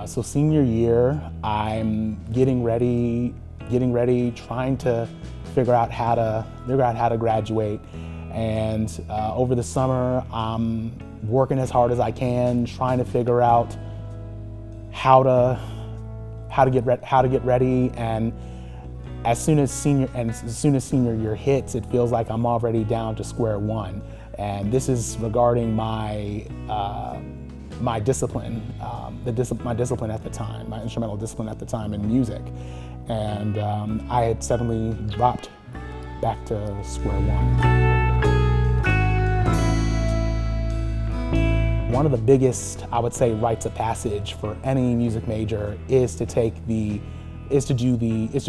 So senior year, I'm getting ready, trying to figure out how to graduate. And over the summer, I'm working as hard as I can, trying to figure out how to get ready. And as soon as senior year hits, it feels like I'm already down to square one. And this is regarding my discipline, my discipline at the time, my instrumental discipline at the time in music. And I had suddenly dropped back to square one. One of the biggest, I would say, rites of passage for any music major is to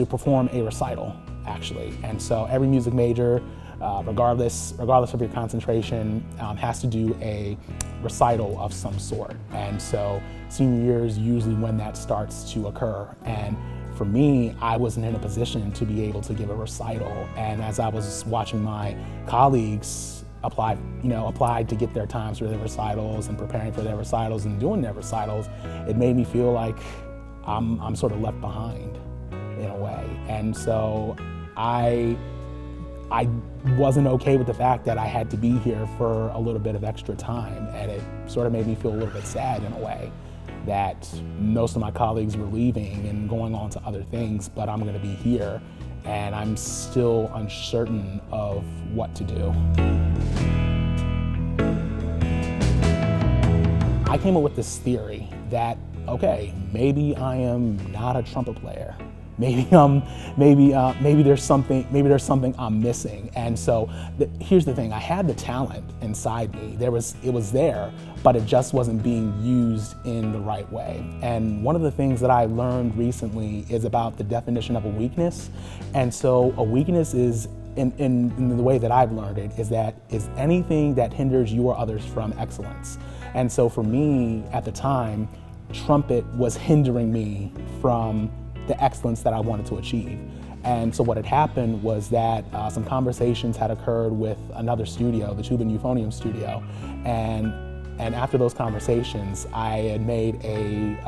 perform a recital, actually. And so every music major, regardless of your concentration, has to do a recital of some sort. And so senior year is usually when that starts to occur. And for me, I wasn't in a position to be able to give a recital. And as I was watching my colleagues applied to get their times for their recitals and preparing for their recitals and doing their recitals, it made me feel like I'm sort of left behind in a way. And so I wasn't okay with the fact that I had to be here for a little bit of extra time, and it sort of made me feel a little bit sad in a way that most of my colleagues were leaving and going on to other things, but I'm gonna be here and I'm still uncertain of what to do. I came up with this theory that, okay, maybe I am not a trumpet player. Maybe there's something I'm missing. And so here's the thing, I had the talent inside me. It was there, but it just wasn't being used in the right way. And one of the things that I learned recently is about the definition of a weakness. And so a weakness is, in the way that I've learned it, is anything that hinders you or others from excellence. And so for me, at the time, trumpet was hindering me from the excellence that I wanted to achieve. And so what had happened was that some conversations had occurred with another studio, the tuba and euphonium studio, and after those conversations, I had made a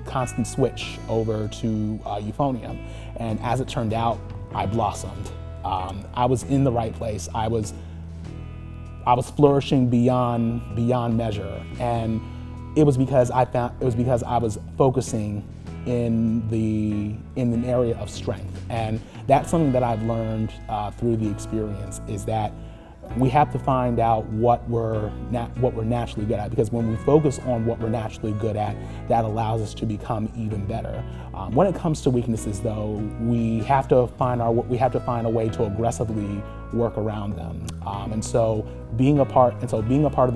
constant switch over to euphonium. And as it turned out, I blossomed. I was in the right place. I was flourishing beyond measure, and it was because I was focusing in an area of strength. And that's something that I've learned through the experience, is that we have to find out what we're naturally good at, because when we focus on what we're naturally good at, that allows us to become even better. When it comes to weaknesses, though, we have to find a way to aggressively work around them. And so being a part of the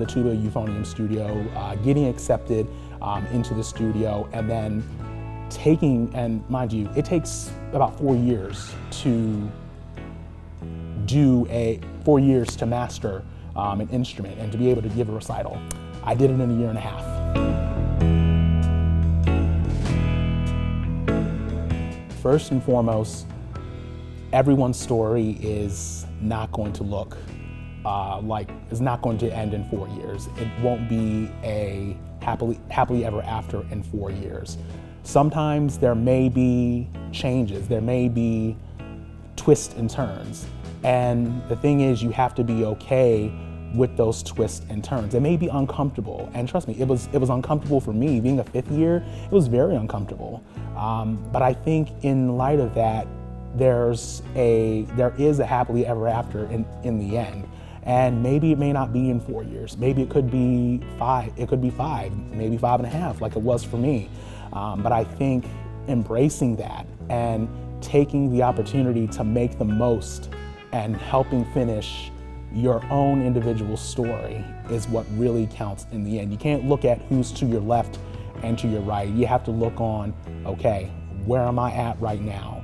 tuba euphonium studio, getting accepted into the studio, and then and mind you, it takes about 4 years to master an instrument and to be able to give a recital. I did it in a year and a half. First and foremost, everyone's story is not going to look it's not going to end in 4 years. It won't be a happily ever after in 4 years. Sometimes there may be changes, there may be twists and turns. And the thing is, you have to be okay with those twists and turns. It may be uncomfortable, and trust me, it was uncomfortable for me. Being a fifth year, it was very uncomfortable. But I think in light of that, there is a happily ever after in the end. And maybe it may not be in 4 years. Maybe it could be 5. It could be 5, maybe 5.5, like it was for me. But I think embracing that and taking the opportunity to make the most and helping finish your own individual story is what really counts in the end. You can't look at who's to your left and to your right. You have to look on, okay, where am I at right now?